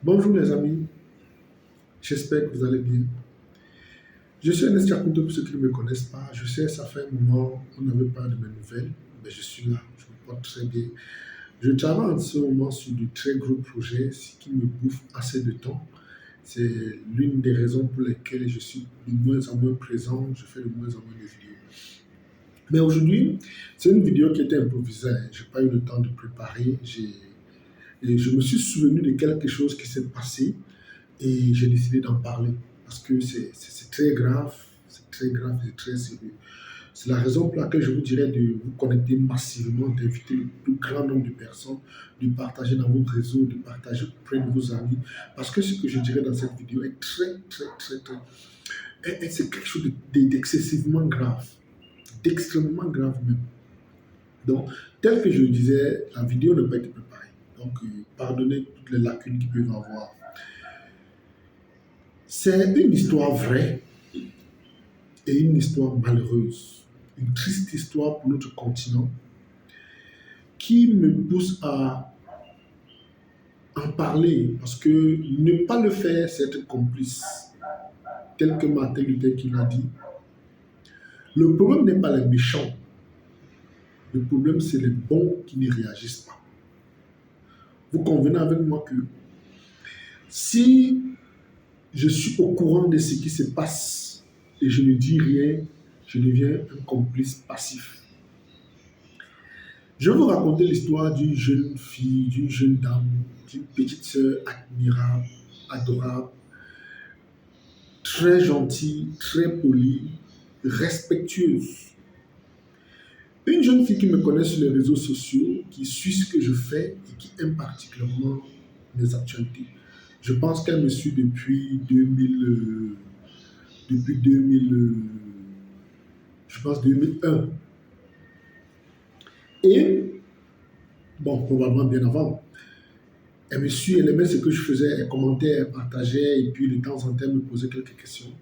Bonjour les amis, j'espère que vous allez bien. Je suis Ernest Yakuto pour ceux qui ne me connaissent pas. Je sais, ça fait un moment, on n'avait pas de mes nouvelles, mais je suis là, je me porte très bien. Je travaille en ce moment sur de très gros projets, ce qui me bouffe assez de temps. C'est l'une des raisons pour lesquelles je suis de moins en moins présent, je fais de moins en moins de vidéos. Mais aujourd'hui, c'est une vidéo qui était improvisée, hein. Je n'ai pas eu le temps de préparer. Et je me suis souvenu de quelque chose qui s'est passé et j'ai décidé d'en parler parce que c'est très grave, c'est très sérieux. C'est la raison pour laquelle je vous dirais de vous connecter massivement, d'inviter le plus grand nombre de personnes, de partager dans vos réseaux, de partager auprès de vos amis. Parce que ce que je dirais dans cette vidéo est c'est quelque chose d'excessivement grave, d'extrêmement grave même. Donc, tel que je le disais, la vidéo n'a pas été préparée. Donc, pardonnez toutes les lacunes qu'ils peuvent avoir. C'est une histoire vraie et une histoire malheureuse, une triste histoire pour notre continent qui me pousse à en parler parce que ne pas le faire, c'est être complice. Tel que Martin Luther King l'a dit, le problème n'est pas les méchants, le problème c'est les bons qui ne réagissent pas. Vous convenez avec moi que si je suis au courant de ce qui se passe et je ne dis rien, je deviens un complice passif. Je vais vous raconter l'histoire d'une jeune fille, d'une jeune dame, d'une petite sœur admirable, adorable, très gentille, très polie, respectueuse. Une jeune fille qui me connaît sur les réseaux sociaux, qui suit ce que je fais et qui aime particulièrement mes actualités. Je pense qu'elle me suit depuis 2000, depuis 2000, je pense 2001. Et, bon, probablement bien avant. Elle me suit, elle aimait ce que je faisais, elle commentait, elle partageait, et puis de temps en temps, elle me posait quelques questions.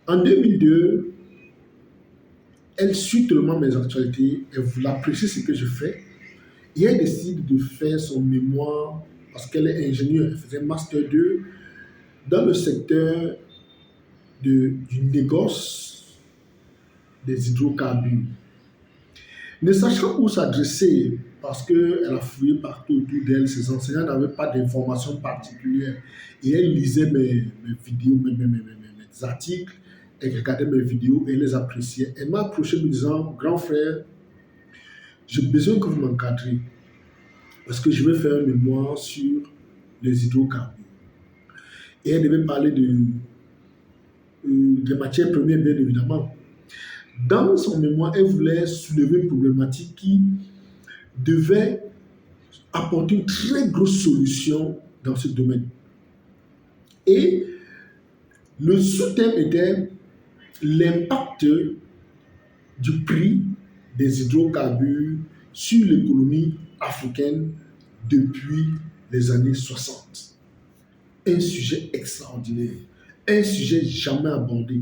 En 2002, elle suit tellement mes actualités, elle voulait apprécier ce que je fais, et elle décide de faire son mémoire, parce qu'elle est ingénieure, elle faisait Master 2 dans le secteur du négoce des hydrocarbures. Ne sachant où s'adresser, parce qu'elle a fouillé partout autour d'elle, ses enseignants n'avaient pas d'informations particulières. Et elle lisait mes vidéos, mes articles, elle regardait mes vidéos et elle les appréciait. Elle m'a approché me disant, grand frère, j'ai besoin que vous m'encadriez, parce que je vais faire un mémoire sur les hydrocarbures. Et elle devait parler des matières premières, bien évidemment. Dans son mémoire, elle voulait soulever une problématique qui devait apporter une très grosse solution dans ce domaine. Et le sous-thème était l'impact du prix des hydrocarbures sur l'économie africaine depuis les années 60. Un sujet extraordinaire, un sujet jamais abordé.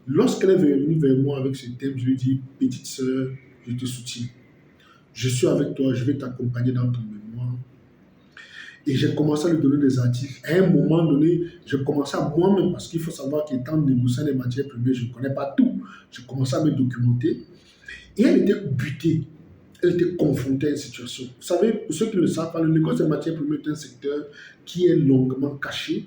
Lorsqu'elle est venue vers moi avec ce thème, je lui ai dit, petite sœur, je te soutiens. Je suis avec toi, je vais t'accompagner dans ton mémoire. Et j'ai commencé à lui donner des articles. À un moment donné, je commençais à moi-même, parce qu'il faut savoir qu'étant négociant des matières premières, je ne connais pas tout. Je commençais à me documenter. Et elle était butée. Elle était confrontée à une situation. Vous savez, pour ceux qui ne le savent pas, le négoce des matières premières est un secteur qui est longuement caché.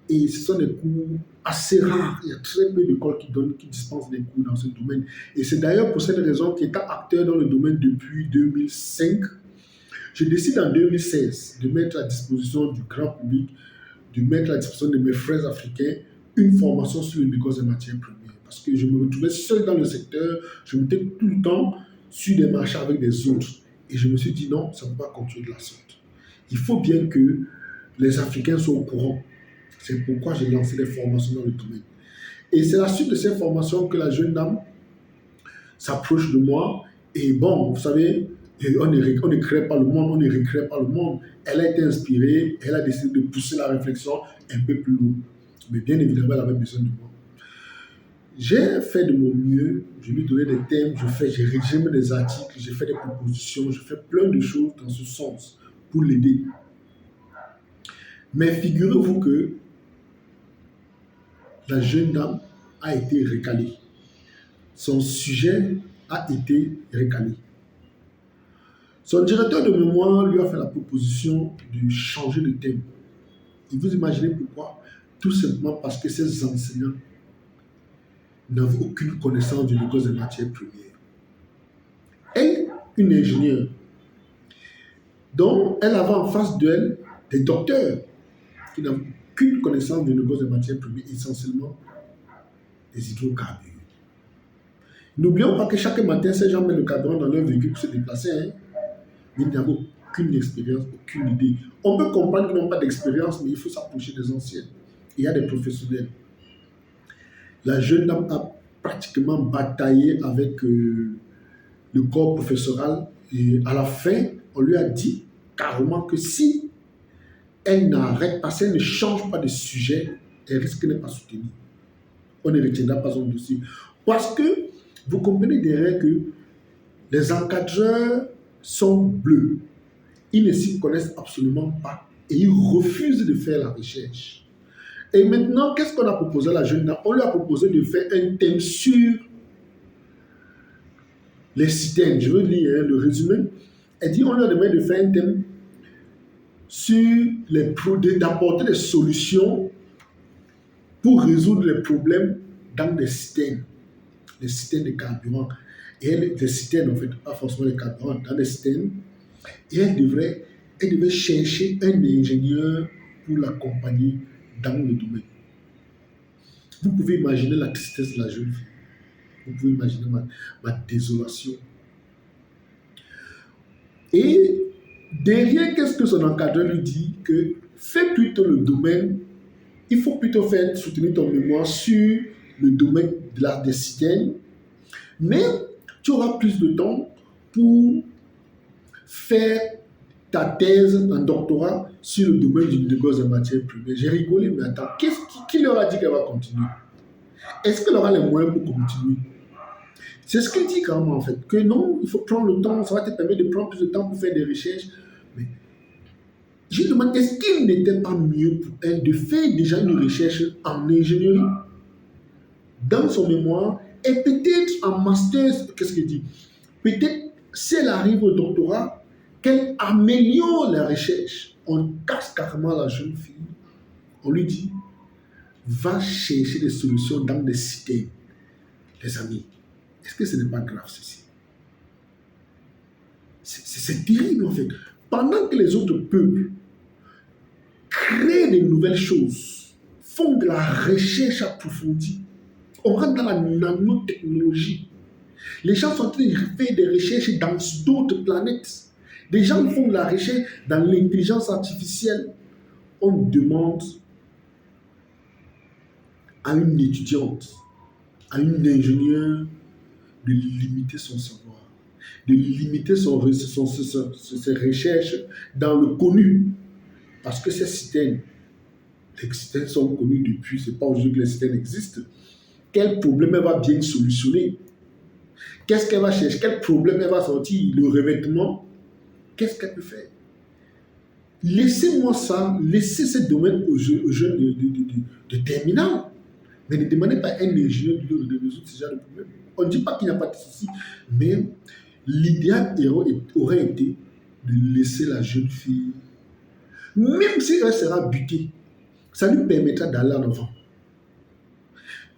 Et ce sont des cours assez rares. Il y a très peu d'écoles qui dispensent des cours dans ce domaine. Et c'est d'ailleurs pour cette raison qu'étant acteur dans le domaine depuis 2005, je décide en 2016 de mettre à disposition du grand public, de mettre à disposition de mes frères africains une formation sur le négoce des matières premières. Parce que je me retrouvais seul dans le secteur, je m'étais tout le temps sur des marchés avec des autres. Et je me suis dit non, ça ne peut pas continuer de la sorte. Il faut bien que les Africains soient au courant. C'est pourquoi j'ai lancé des formations dans le domaine. Et c'est la suite de ces formations que la jeune dame s'approche de moi. Et bon, vous savez, on ne crée pas le monde, on ne recrée pas le monde. Elle a été inspirée, elle a décidé de pousser la réflexion un peu plus loin. Mais bien évidemment, elle avait besoin de moi. J'ai fait de mon mieux, je lui donnais des thèmes, j'ai rédigé des articles, j'ai fait des propositions, j'ai fait plein de choses dans ce sens pour l'aider. Mais figurez-vous que la jeune dame a été recalée. Son sujet a été recalé. Son directeur de mémoire lui a fait la proposition de changer de thème. Et vous imaginez pourquoi? Tout simplement parce que ces enseignants n'avaient aucune connaissance du négoce des matières premières. Elle, une ingénieure, donc elle avait en face d'elle des docteurs qui n'avaient aucune connaissance du négoce des matières premières, essentiellement des hydrocarbures. N'oublions pas que chaque matin, ces gens mettent le carburant dans leur véhicule pour se déplacer, hein, mais ils n'avaient aucune expérience, aucune idée. On peut comprendre qu'ils n'ont pas d'expérience, mais il faut s'approcher des anciens. Il y a des professionnels. La jeune dame a pratiquement bataillé avec le corps professoral et à la fin, on lui a dit carrément que si elle n'arrête pas, si elle ne change pas de sujet, elle risque de ne pas soutenir. On ne retiendra pas son dossier. Parce que vous comprenez derrière que les encadreurs sont bleus. Ils ne s'y connaissent absolument pas et ils refusent de faire la recherche. Et maintenant, qu'est-ce qu'on a proposé à la jeune dame? On lui a proposé de faire un thème sur les citernes. Je veux lire le résumé. Elle dit on lui a demandé de faire un thème sur d'apporter des solutions pour résoudre les problèmes dans les citernes de carburant. Et elle, des citernes, en fait, pas forcément les carburants, dans les citernes. Et elle devait chercher un ingénieur pour l'accompagner dans le domaine. Vous pouvez imaginer la tristesse de la jeune fille. Vous pouvez imaginer ma désolation. Et derrière, qu'est-ce que son encadreur lui dit? Que fais plutôt le domaine, il faut plutôt soutenir ton mémoire sur le domaine de l'art des citernes, mais tu auras plus de temps pour faire ta thèse en doctorat sur le domaine du négoce des matières premières. J'ai rigolé, mais attends, qui leur a dit qu'elle va continuer? Est-ce qu'elle aura les moyens pour continuer? C'est ce qu'il dit quand même en fait, que non, il faut prendre le temps, ça va te permettre de prendre plus de temps pour faire des recherches. Mais je me demande, est-ce qu'il n'était pas mieux pour elle de faire déjà une recherche en ingénierie dans son mémoire et peut-être en master, qu'est-ce qu'il dit? Peut-être si elle arrive au doctorat, qu'elle améliore la recherche. On casse carrément la jeune fille. On lui dit, va chercher des solutions dans des cités. Les amis, est-ce que ce n'est pas grave ceci? C'est terrible en fait. Pendant que les autres peuples créent de nouvelles choses, font de la recherche approfondie, on rentre dans la nanotechnologie. Les gens sont en train de faire des recherches dans d'autres planètes. Des gens font de la recherche dans l'intelligence artificielle. On demande à une étudiante, à une ingénieure de limiter son savoir, de limiter ses recherches dans le connu. Parce que ces citernes, les citernes sont connues depuis, ce n'est pas aujourd'hui que les citernes existent. Quel problème elle va bien solutionner? Qu'est-ce qu'elle va chercher? Quel problème elle va sortir? Le revêtement? Qu'est-ce qu'elle peut faire? Laissez-moi ça, laissez ce domaine aux jeunes de terminale. Mais ne demandez pas à un ingénieur de résoudre ce genre de problème. On ne dit pas qu'il n'y a pas de souci, mais l'idéal aurait été de laisser la jeune fille, même si elle sera butée, ça lui permettra d'aller en avant.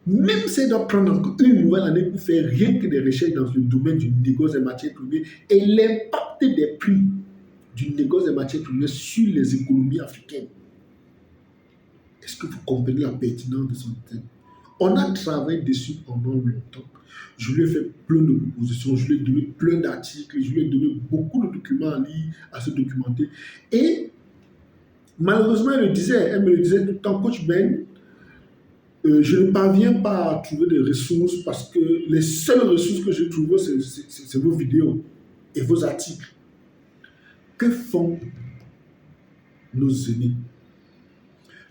Même si elle doit prendre encore une nouvelle année pour faire rien que des recherches dans le domaine du négoce des matières premières et l'impact des prix du négoce des matières premières sur les économies africaines. Est-ce que vous comprenez la pertinence de son thème? On a travaillé dessus pendant longtemps. Je lui ai fait plein de propositions, je lui ai donné plein d'articles, je lui ai donné beaucoup de documents à lire, à se documenter. Et malheureusement, elle me le disait tout le temps, Coach Ben, je ne parviens pas à trouver des ressources parce que les seules ressources que je trouve, c'est vos vidéos et vos articles. Que font nos aînés?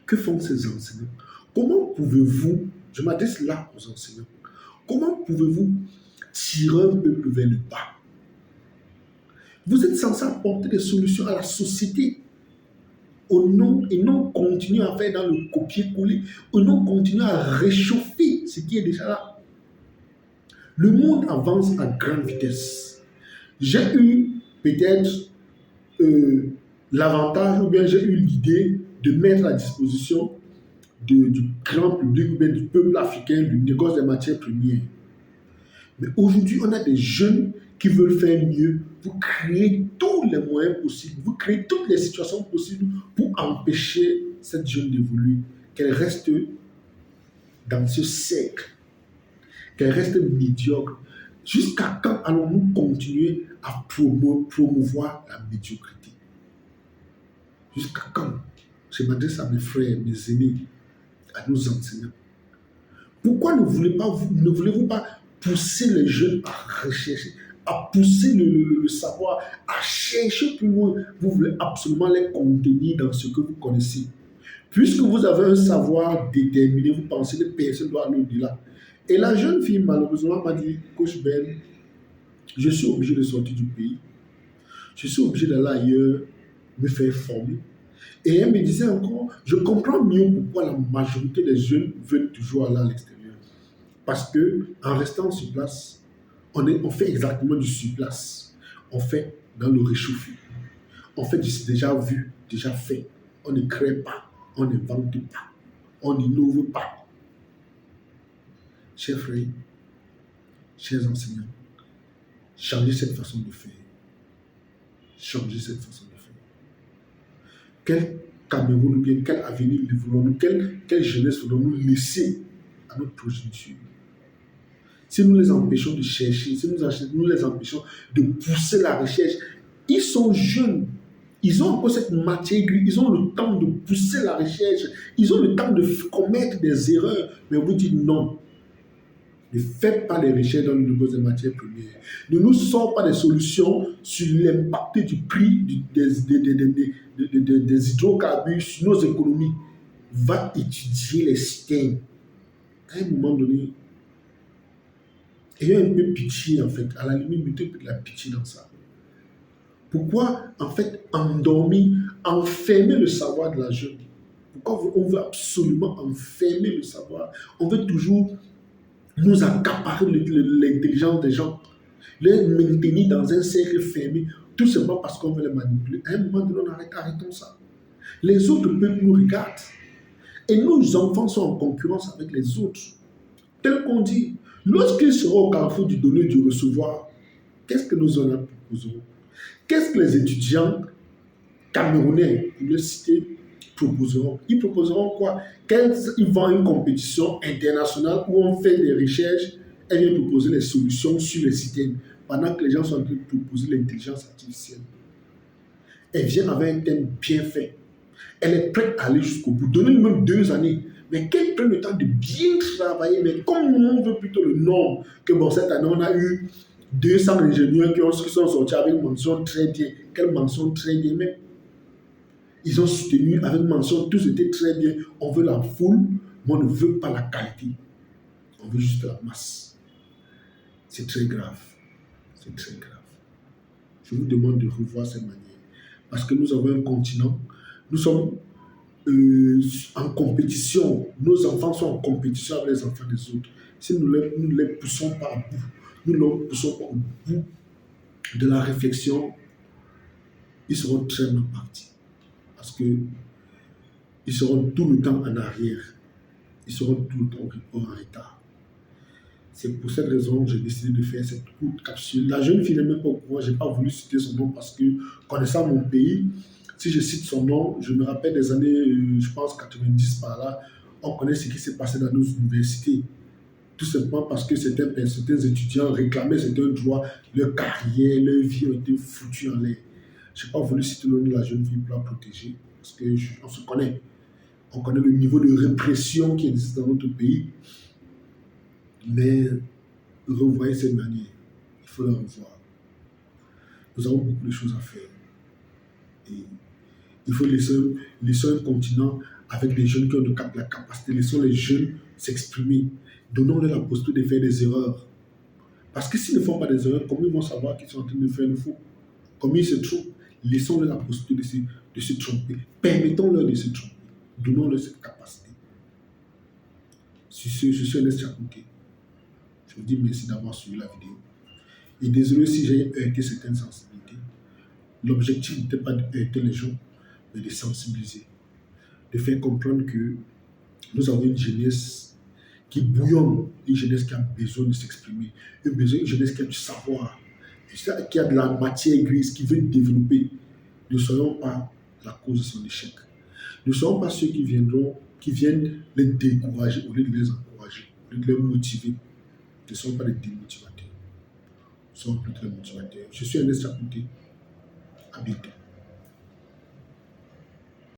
Que font ces enseignants? Comment pouvez-vous, je m'adresse là aux enseignants, comment pouvez-vous tirer un peuple vers le bas? Vous êtes censé apporter des solutions à la société. et non continuer à faire dans le copier-coller, ou non continuer à réchauffer ce qui est déjà là. Le monde avance à grande vitesse. J'ai eu peut-être l'avantage ou bien j'ai eu l'idée de mettre à disposition du grand public ou bien du peuple africain du négoce des matières premières. Mais aujourd'hui, on a des jeunes qui veulent faire mieux pour créer tous les moyens possibles, pour créer toutes les situations possibles pour empêcher cette jeune d'évoluer, qu'elle reste dans ce cercle, qu'elle reste médiocre. Jusqu'à quand allons-nous continuer à promouvoir la médiocrité? Jusqu'à quand? Je m'adresse à mes frères, mes aînés, à nos enseignants. Pourquoi ne voulez-vous pas pousser les jeunes à rechercher, à pousser le savoir, à chercher plus loin? Vous voulez absolument les contenir dans ce que vous connaissez. Puisque vous avez un savoir déterminé, vous pensez que personne doit aller au-delà. Et la jeune fille, malheureusement, m'a dit, Coach Ben, je suis obligé de sortir du pays. Je suis obligé d'aller ailleurs, me faire former. Et elle me disait encore, je comprends mieux pourquoi la majorité des jeunes veulent toujours aller à l'extérieur. Parce que en restant sur place, on fait exactement du sur place. On fait dans le réchauffé. On fait du déjà vu, déjà fait. On ne crée pas, on n'invente pas, on n'innove pas. Chers frères, chers enseignants, changez cette façon de faire. Changez cette façon de faire. Quel Cameroun ou bien quel avenir voulons-nous, quelle jeunesse voulons-nous laisser à notre progéniture? Si nous les empêchons de chercher, si nous les empêchons de pousser la recherche, ils sont jeunes, ils ont encore cette matière grise, ils ont le temps de pousser la recherche, ils ont le temps de commettre des erreurs, mais on vous dit non. Ne faites pas les recherches dans le négoce des matières premières. Ne nous sortez pas des solutions sur l'impact du prix des hydrocarbures sur nos économies. Va étudier les systèmes. À un moment donné, ayez un peu pitié en fait. À la limite, mettez un peu de la pitié dans ça. Pourquoi en fait endormir, enfermer le savoir de la jeune? Pourquoi on veut absolument enfermer le savoir? On veut toujours nous accaparer l'intelligence des gens, les maintenir dans un cercle fermé, tout simplement parce qu'on veut les manipuler. À un moment donné, arrêtons ça. Les autres peuples nous regardent. Et nos enfants sont en concurrence avec les autres. Tel qu'on dit, lorsqu'ils seront au carrefour du donner et du recevoir, qu'est-ce que nous en proposerons? Qu'est-ce que les étudiants camerounais, pour le citer, proposeront? Ils proposeront quoi? Ils vont à une compétition internationale où on fait des recherches, elle vient proposer les solutions sur les systèmes, pendant que les gens sont en train de proposer l'intelligence artificielle. Elle vient avec un thème bien fait. Elle est prête à aller jusqu'au bout. Donnez-lui même 2 années. Mais qu'elle prenne le temps de bien travailler. Mais comme nous, on veut plutôt le nom, que bon, cette année, on a eu 200 ingénieurs qui sont sortis avec mention très bien. Quelle mention très bien même? Ils ont soutenu avec mention, tout était très bien. On veut la foule, mais on ne veut pas la qualité. On veut juste la masse. C'est très grave. C'est très grave. Je vous demande de revoir ces manières. Parce que nous avons un continent, nous sommes en compétition, nos enfants sont en compétition avec les enfants des autres. Si nous ne les poussons pas à bout, nous ne les poussons pas au bout de la réflexion, ils seront très mal partis. Parce qu'ils seront tout le temps en arrière. Ils seront tout le temps en retard. C'est pour cette raison que j'ai décidé de faire cette courte capsule. La jeune fille n'est même pas au courant, je n'ai pas voulu citer son nom parce que, connaissant mon pays, si je cite son nom, je me rappelle des années, je pense 90 par là, on connaît ce qui s'est passé dans nos universités. Tout simplement parce que certains étudiants réclamaient certains droits, leur carrière, leur vie ont été foutues en l'air. Je n'ai pas voulu citer le nom de la jeune fille pour la protéger, parce qu'on se connaît. On connaît le niveau de répression qui existe dans notre pays. Mais revoyez cette manière. Il faut la revoir. Nous avons beaucoup de choses à faire. Et il faut laisser un continent avec des jeunes qui ont la capacité. Laissons les jeunes s'exprimer. Donnons-leur la possibilité de faire des erreurs. Parce que s'ils ne font pas des erreurs, comment ils vont savoir qu'ils sont en train de faire le faux? Comme ils se trouvent, laissons-leur la possibilité de se tromper. Permettons-leur de se tromper. Donnons-leur cette capacité. Je suis Ernest Chakounté. Je vous dis merci d'avoir suivi la vidéo. Et désolé si j'ai heurté certaines sensibilités. L'objectif n'était pas de heurter les gens, mais de sensibiliser. De faire comprendre que nous avons une jeunesse qui bouillonne, une jeunesse qui a besoin de s'exprimer, une jeunesse qui a du savoir, qui a de la matière grise, qui veut développer. Ne soyons pas la cause de son échec. Ne soyons pas ceux qui viennent les décourager au lieu de les encourager, au lieu de les motiver. Ne soyons pas les démotivateurs. Nous sommes plutôt les motivateurs. Je suis Ernest Chakounté. À bientôt.